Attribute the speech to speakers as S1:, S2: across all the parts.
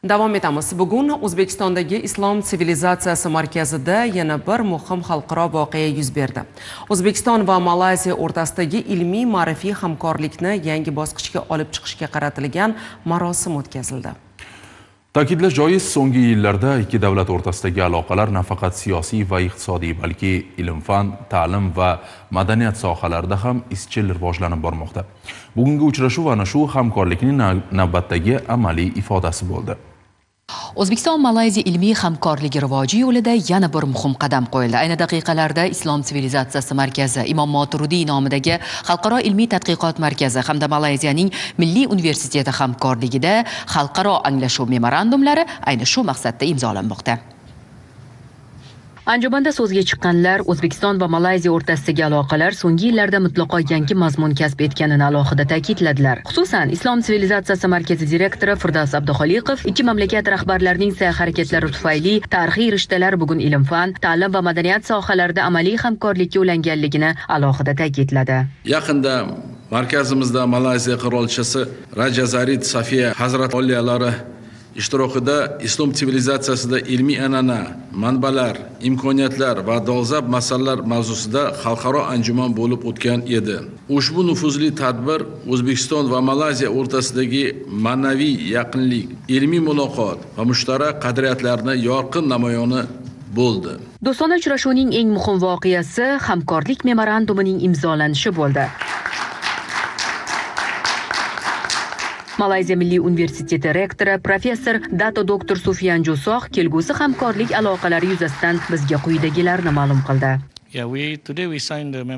S1: Davom etamiz. Bugun O'zbekistondagi Islom sivilizatsiyasi markazida yana bir muhim xalqaro voqea yuz berdi. O'zbekiston va Malayziya o'rtasidagi ilmiy ma'rifiy hamkorlikni yangi bosqichga olib chiqishga qaratilgan marosim o'tkazildi.
S2: Ta'kidlash joiz, so'nggi yillarda ikki davlat o'rtasidagi aloqalar nafaqat siyosiy va iqtisodiy, balki ilm-fan, ta'lim va madaniyat sohalarida ham izchil rivojlanib bormoqda. Bugungi uchrashuv ana shu hamkorlikning navbatdagi amaliy ifodasi bo'ldi.
S3: O'zbekiston Malayziya ilmiy hamkorligi rivoji yo'lida yana bir muhim qadam qo'yildi. Ayni daqiqalarda Islom sivilizatsiyasi markazi, Imom Moturidiy nomidagi Xalqaro ilmiy tadqiqot markazi hamda Malayziyaning Milliy universiteti hamkorligida xalqaro anglashuv memorandumlari ayni shu maqsadda imzolanmoqda. Anjumanda so'zga chiqqanlar O'zbekiston va Malayziya o'rtasidagi aloqalar so'nggi yillarda mutlaqo yangi mazmun kasb etganini alohida ta'kidladilar. Xususan, Islom sivilizatsiyasi markazi direktori Firdavs Abduxoliqov ikki mamlakat rahbarlarining sa'y-harakatlari tufayli tarixiy rishtalar bugun ilm-fan, ta'lim va madaniyat sohalarida amaliy hamkorlikka ulanganligini alohida ta'kidladi.
S4: Yaqinda markazimizda Malayziya qirolichasi Raja Zarid Safiya Hazrat Oliyalari ishtirokida islom sivilizatsiyasida ilmiy an'ana, manbalar, imkoniyatlar va dolzarb masalalar mavzusida xalqaro anjuman bo'lib o'tgan edi. Ushbu nufuzli tadbir O'zbekiston va Malayziya o'rtasidagi ma'naviy yaqinlik, ilmiy muloqot va mushtarak qadriyatlarni yorqin namoyoni bo'ldi.
S3: Do'stona uchrashuvning eng muhim voqeasi hamkorlik memorandumining imzolanishi bo'ldi. Malayziya Milliy universiteti rektori professor Dato doktor Sufyan Jusoh kelgusi hamkorlik aloqalari yuzasidan bizga quyidagilarni ma'lum qildi.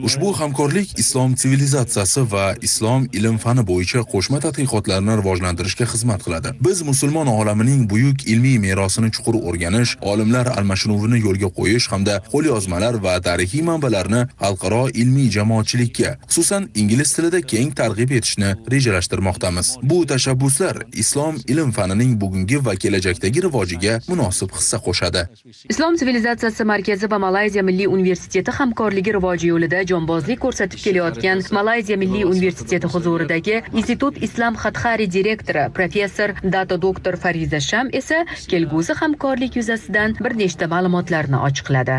S2: Ushbu hamkorlik islom sivilizatsiyasi va islom ilm-fani bo'yicha qo'shma tadqiqotlarni rivojlantirishga xizmat qiladi. Biz musulmon olamining buyuk ilmiy merosini chuqur o'rganish, olimlar almashinuvini yo'lga qo'yish hamda qo'lyozmalar va tarixiy manbalarni xalqaro ilmiy jamoatchilikka, xususan ingliz tilida keng targ'ib etishni rejalashtirmoqdamiz. Bu tashabbuslar islom ilm-fanining bugungi va kelajakdagi rivojiga munosib hissa qo'shadi.
S3: Islom sivilizatsiyasi markazi va Malayziya Milliy universiteti hamkorligi rivoji yo'lida jonbozlik ko'rsatib kelayotgan Malayziya Milliy universiteti huzuridagi Institut Islom Xathari direktori professor Dato doktor Fariza Sham esa kelgusi hamkorlik yuzasidan bir nechta ma'lumotlarni ochiqladi.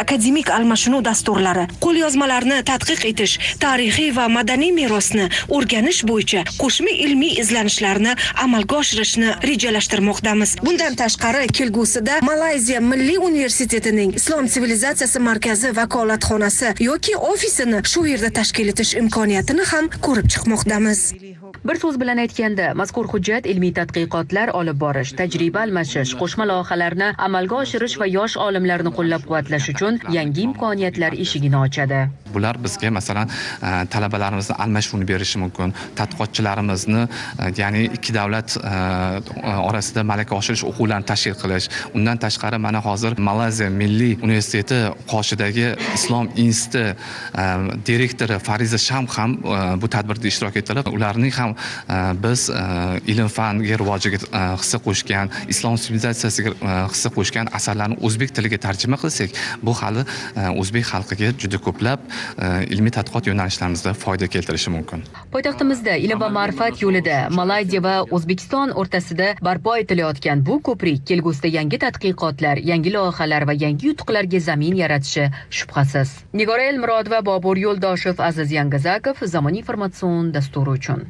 S5: Akademik almashinuv dasturlari, qo'lyozmalarni tadqiq etish, tarixiy va madaniy merosni o'rganish bo'yicha qo'shma ilmiy izlanishlarni amalga oshirishni rejalashtirmoqdamiz. Bundan tashqari, kelgusida Malayziya Milliy universitetining Islom sivilizatsiyasi markazi vakolatxonasi yoki ofisini shu yerda tashkil etish imkoniyatini ham ko'rib chiqmoqdamiz.
S3: Bir so'z bilan aytganda, mazkur hujjat ilmiy tadqiqotlar olib borish, tajriba almashish, qo'shma loyihalarni amalga oshirish va yosh olimlarni qo'llab-quvvatlash uchun yangi imkoniyatlar eshigini ochadi.
S6: Bular bizga masalan talabalarimizni almashuvini berishi mumkin, tadqiqotchilarimizni, ya'ni ikki davlat orasida malaka oshirish o'quvlarini tashkil qilish. Undan tashqari mana hozir Malayziya Milliy universiteti qoshidagi Islom instituti direktori Fariza Sham ham bu tadbirda ishtirok etdilar. Ularning ham biz ilm-fanga rivojiga hissa qo'shgan, islom sivilizatsiyasiga hissa qo'shgan asarlarni o'zbek tiliga tarjima qilsak, bu hali o'zbek xalqiga juda ko'plab ilmiy tadqiqot yo'nalishlarimizda foyda keltirishi mumkin.
S3: Poytaxtimizda ilm va ma'rifat yo'lida Malayziya va O'zbekiston o'rtasida barpo etilayotgan bu ko'prik kelgusida yangi tadqiqotlar, yangi loyihalar va yangi yutuqlarga zamin yaratishi shubhasiz. Nigora Elmurodova, Bobur Yo'ldoshev, Aziz Yangazakov, Zamon informatsion dasturi uchun.